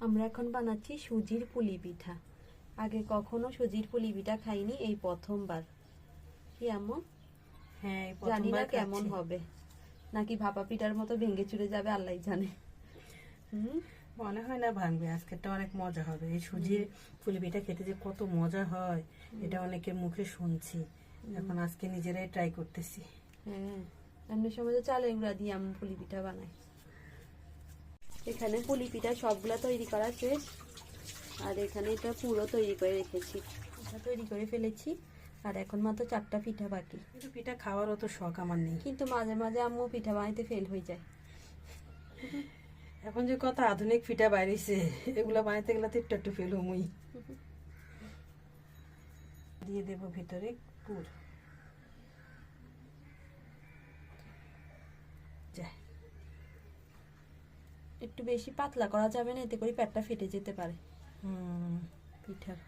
আমরা এখন বানাচ্ছি সুজির পুলি পিঠা। আগে কখনো সুজির পুলি পিঠা খাইনি, এই প্রথমবার। কি আম্মু? হ্যাঁ, জানি না কেমন হবে, নাকি ভাপা পিঠার মতো ভেঙে চুরে যাবে আল্লাহ জানে। মনে হয় না ভাঙবে। আজকেরটা অনেক মজা হবে। এই সুজির পুলি পিঠা খেতে যে কত মজা হয় এটা অনেকের মুখে শুনছি, এখন আজকে নিজেরাই ট্রাই করতেছি। হ্যাঁ, এমনি সময় তো চালের গুঁড়া দিয়ে আমি পুলি পিঠা বানাই। এখানে পুলি পিঠা সবগুলা তৈরি করা শেষ, আর এখানে এটা পুরো তৈরি করে রেখেছি, এটা তৈরি করে ফেলেছি। আর এখন মাত্র 4টা পিঠা বাকি। কিন্তু পিঠা খাওয়ার অত শখ আমার নেই, কিন্তু মাঝে মাঝে আম্মু পিঠা বানাইতে ফেল হয়ে যায়। এখন যে কত আধুনিক পিঠা বাইরেছে, এগুলা বানাইতে গেলে তো একটু ফেল হমই। দিয়ে দেব ভিতরে পুর। একটু বেশি পাতলা করা যাবে না, এতে করে পেটটা ফেটে যেতে পারে পিঠার।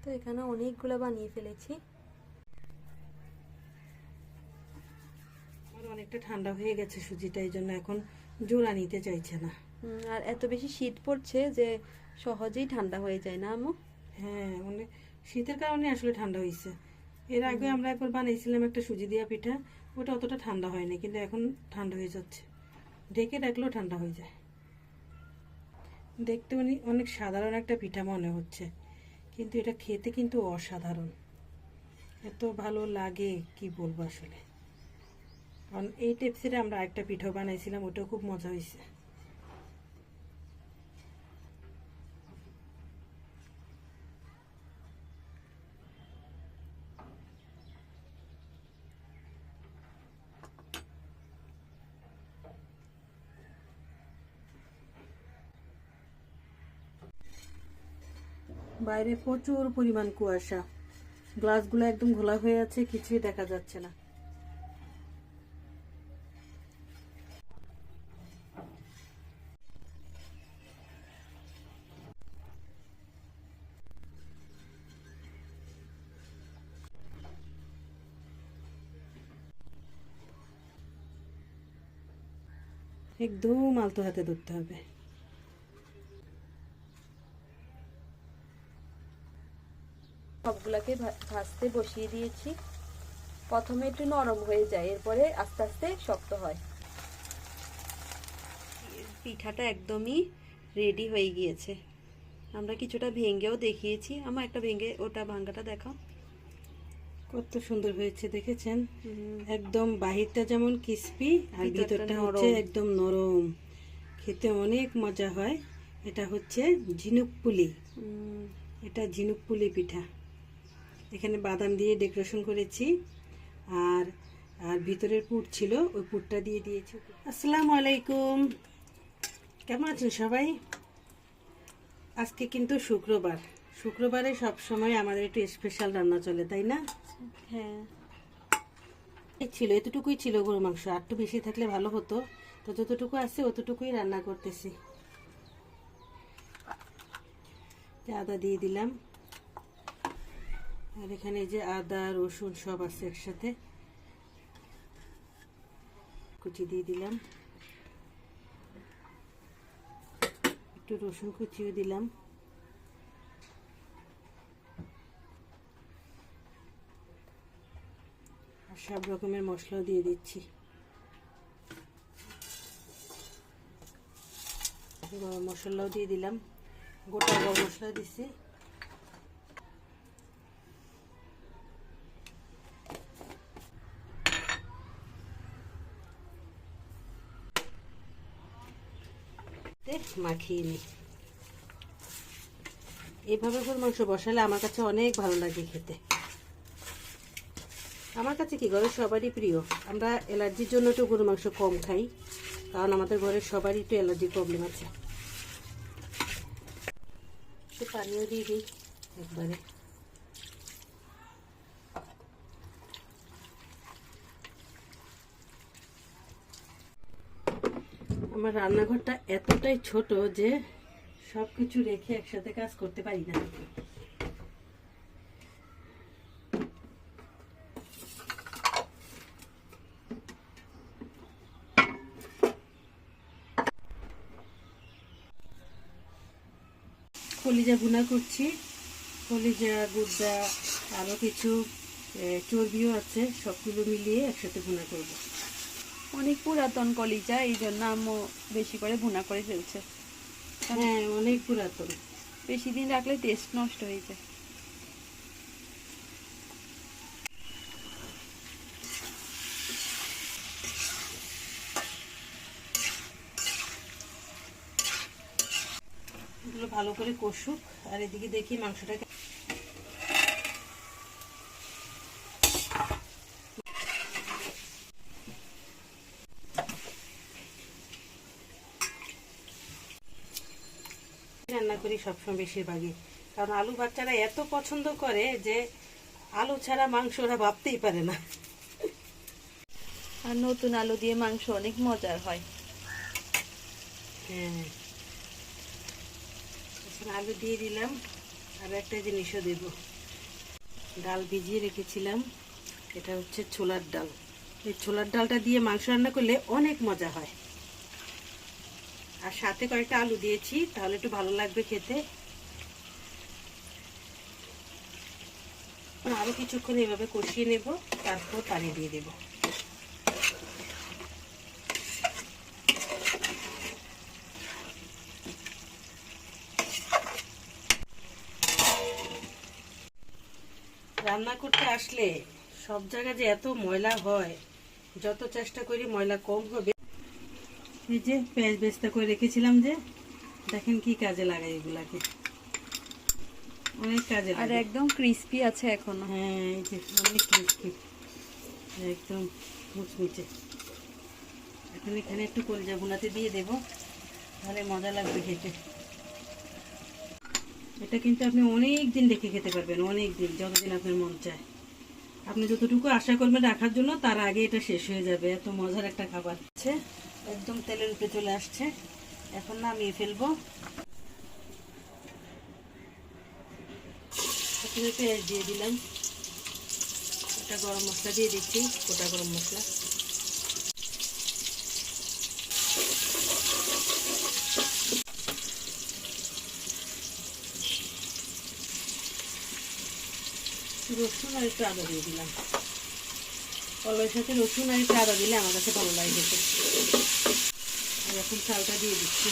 তো এখানে অনেকগুলো বানিয়ে ফেলেছি। অনেকটা ঠান্ডা হয়ে গেছে সুজিটা, এই জন্য এখন জোড়া নিতে চাইছে না। আর এত বেশি শীত পড়ছে যে সহজেই ঠান্ডা হয়ে যায় না আম্মু? হ্যাঁ, মানে শীতের কারণে আসলে ঠান্ডা হয়েছে। এর আগে আমরা একবার বানিয়েছিলাম একটা সুজি দিয়া পিঠা, ওটা অতটা ঠান্ডা হয়নি, কিন্তু এখন ঠান্ডা হয়ে যাচ্ছে। ঢেকে রাখলেও ঠান্ডা হয়ে যায়। দেখতে অনেক সাধারণ একটা পিঠা মনে হচ্ছে, কিন্তু এটা খেতে কিন্তু অসাধারণ। এত ভালো লাগে কি বলবো আসলে। কারণ এই টিপসের আমরা একটা পিঠাও বানাইছিলাম, ওটাও খুব মজা হয়েছে। বাইরে প্রচুর পরিমাণ কুয়াশা, গ্লাসগুলো একদম ঘোলা হয়ে আছে, কিছুই দেখা যাচ্ছে না। একদম আলতো হাতে ধরতে হবে। সবগুলাকে ভাজতে বসিয়ে দিয়েছি। প্রথমে একটু নরম হয়ে যায়, এরপরে আস্তে আস্তে শক্ত হয়। পিঠাটা একদমই রেডি হয়ে গিয়েছে। আমরা কিছুটা ভেঙেও দেখিয়েছি। আমার একটা ভেঙে ওটা ভাঙ্গাটা দেখাও। কত সুন্দর হয়েছে দেখেছেন? একদম বাহিরটা যেমন ক্রিস্পি আর ভিতরটা হচ্ছে একদম নরম, খেতে অনেক মজা হয়। এটা হচ্ছে ঝিনুক পুলি, এটা ঝিনুক পুলি পিঠা। এখানে বাদাম দিয়ে ডেকোরেশন করেছি, আর আর ভিতরের পুর ছিল, ওই পুরটা দিয়ে দিয়েছি। আসসালামু আলাইকুম, কেমন আছেন সবাই? আজকে কিন্তু শুক্রবার, শুক্রবারে সবসময় আমাদের একটু স্পেশাল রান্না চলে, তাই না? হ্যাঁ, ছিল এতটুকুই ছিল গরু মাংস, আর একটু বেশি থাকলে ভালো হতো, তো যতটুকু আছে অতটুকুই রান্না করতেছি। আদা দিয়ে দিলাম, আর এখানে যে আদা রসুন সব আছে একসাথে, কুচি দিয়ে দিলাম, একটু রসুন কুচিও দিলাম, আর সব রকমের মশলাও দিয়ে দিচ্ছি। গরম মশলাও দিয়ে দিলাম, গোটা গরম মশলা দিচ্ছি। মাখিয়ে নিই। এইভাবে গরু মাংস বসালে আমার কাছে অনেক ভালো লাগে খেতে। আমার কাছে কি ঘরের সবারই প্রিয়। আমরা অ্যালার্জির জন্য একটু গরু মাংস কম খাই, কারণ আমাদের ঘরের সবারই একটু অ্যালার্জির প্রবলেম আছে। একটু পানিও দিয়ে দিই একবারে। আমার রান্নাঘরটা এতটাই ছোট যে সবকিছু রেখে একসাথে কাজ করতে পারি না। কলিজা ভুনা করছি, কলিজা, গুর্দা, আরও কিছু চর্বিও আছে, সবগুলো মিলিয়ে একসাথে ভুনা করব। অনেক পুরাতন কলিজা, এই জন্য আম্মু বেশি করে ভুনা করে ফেলছে। হ্যাঁ, অনেক পুরাতন, বেশি দিন রাখলে টেস্ট নষ্ট হয়ে যায়। এগুলো ভালো করে কষুক, আর এদিকে দেখি মাংসটাকে রান্না করি সবসময় বেশিরভাগই, কারণ আলু বাচ্চারা এত পছন্দ করে যে আলু ছাড়া মাংস ওরা ভাবতেই পারে না। আর নতুন আলু দিয়ে মাংস অনেক মজার হয়। হ্যাঁ, এখন আলু দিয়ে দিলাম, আর একটা জিনিসও দেব। ডাল ভিজিয়ে রেখেছিলাম, এটা হচ্ছে ছোলার ডাল। এই ছোলার ডালটা দিয়ে মাংস রান্না করলে অনেক মজা হয়। আর সাথে কয়েকটা আলু দিয়েছি, তাহলে একটু ভালো লাগবে খেতে। আরো কিছুক্ষণ এভাবে কষিয়ে নেব, তারপর পানি দিয়ে দেব। রান্না করতে আসলে সব জায়গায় যে এত ময়লা হয়, যত চেষ্টা করি ময়লা কম হবে। এই যে পেঁয়াজ বেস্তা করে রেখেছিলাম, যে দেখেন কি কাজে লাগাই এগুলাকে, অনেক কাজে আর লাগে। একদম ক্রিস্পি আছে এখনো। হ্যাঁ, এই যে অনেক ক্রিস্পি, একদম মুচমুচে। এখন এখানে একটু কলিজা ভুনাতে দিয়ে দেব, তাহলে মজা লাগবে খেতে। এটা কিন্তু আপনি অনেক দিন রেখে খেতে পারবেন, অনেক দিন, যতদিন আপনার মন চায়। আপনি যতটুকু আশা করবেন রাখার জন্য, তার আগে এটা শেষ হয়ে যাবে। এত মজার একটা খাবার আছে, একদম তেলের উপরে চলে আসছে। এখন নামিয়ে ফেলবো। পেঁয়াজ দিয়ে দিলাম, একটা গরম মশলা দিয়ে দিচ্ছি, গোটা গরম মশলা। রসুন আর একটু আদা দিয়ে দিলাম। কলাইয়ের সাথে রসুন আর একটু আদা দিলে আমার কাছে ভালো লাগে খেতে। আর এখন চালটা দিয়ে দিচ্ছি।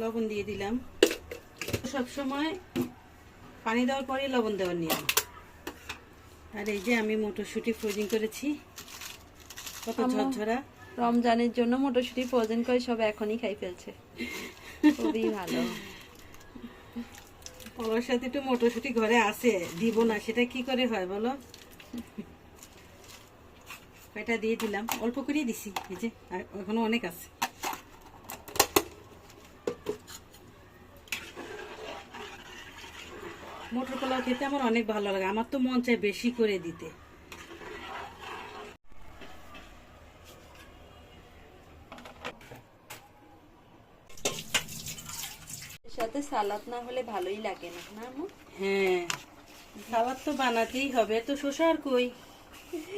লবণ দিয়ে দিলাম। সবসময় পানি দেওয়ার পরে লবণ দেওয়ার নিয়ম। আর এই যে আমি মটরশুঁটি ফ্রোজিং করেছি, কত ঝরঝরা। রমজানের জন্য মটরশুঁটি ফ্রোজেন করে সব এখনই খাই ফেলছে, খুবই ভালো। ওর সাথে একটু মটরশুঁটি ঘরে আছে, দিব না সেটা কি করে হয় বলো। এটা দিয়ে দিলাম, অল্প করেই দিছি, এই যে এখনো অনেক আছে। মটর পোলাও খেতে আমার অনেক ভালো লাগে, আমার তো মন চায় বেশি করে দিতে। সাথে সালাদ না হলে ভালোই লাগে না, না আম্মু? হ্যাঁ, সালাদ তো বানাতেই হবে, তো শসা আর কই।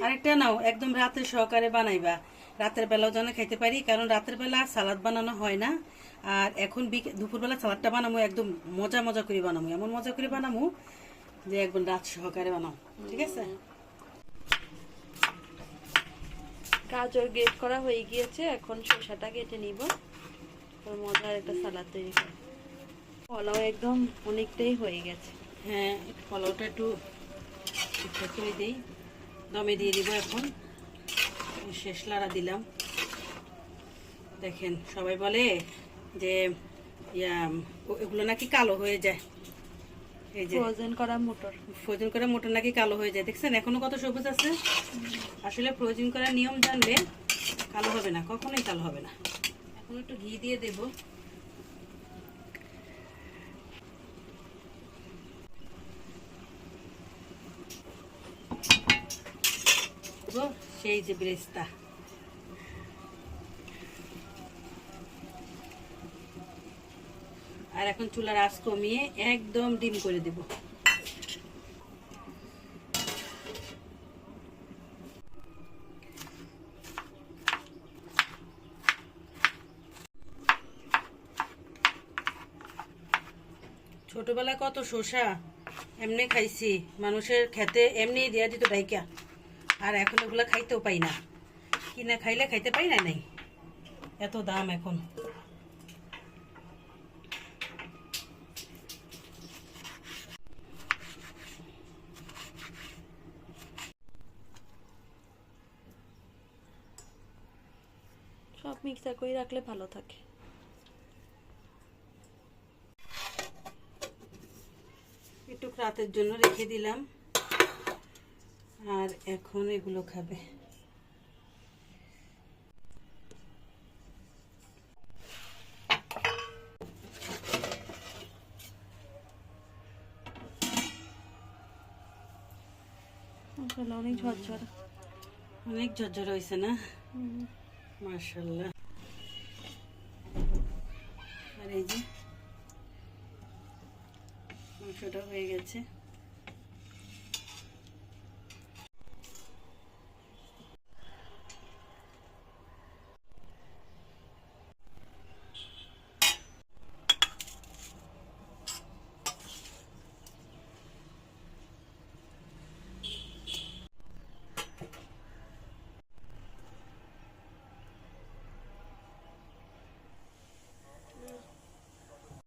আরেকটা নাও, একদম রাতের সহকারে বানাইবা, রাতের বেলাও যেন খাইতে পারি, কারণ রাতের বেলা সালাদ বানানো হয় না। আর এখন দুপুরবেলা সালাদটা বানাবো, একদম মজা মজা করে বানাবো, এমন মজা করে বানাবো যে একদম রাত সহকারে বানাবো, ঠিক আছে? গাজর গ্রেট করা হয়ে গিয়েছে, এখন শসাটা কেটে নিব, মজার একটা সালাদ তৈরি করব। পোলাও একদম অনেকটাই হয়ে গেছে। হ্যাঁ, পোলাওটা একটু ঠিকঠাক করে দিই, দমে দিয়ে দিব। এখন শেষ লাড়া দিলাম। দেখেন সবাই বলে যে এগুলো নাকি কালো হয়ে যায়, এই যে ফ্রোজেন করা মটর। ফ্রোজেন করা মটর নাকি কালো হয়ে যায়, দেখছেন এখনো কত সবুজ আছে। আসলে ফ্রোজেন করার নিয়ম জানলে কালো হবে না, কখনোই কালো হবে না। এখন একটু ঘি দিয়ে দেব। সেই যে ব্রেস্তা, আর এখন চুলার আঁচ কমিয়ে একদম ডিম করে দেব। ছোটবেলায় কত শসা এমনি খাইছি, মানুষের খেতে এমনি দেয়া দিত ডাইকা, আর এখন ওগুলা খাইতেও পাই না, কিনা খাইলে খাইতে পাই না, নাই এত দাম এখন। সব মিক্সার করে রাখলে ভালো থাকে। একটু রাতের জন্য রেখে দিলাম, আর এখন এগুলো খাবে। মাশাআল্লাহ, অনেক ঝরঝরা, অনেক ঝরঝর হয়েছে না? মাশাআল্লাহ। আর এই যে মাংসটা হয়ে গেছে।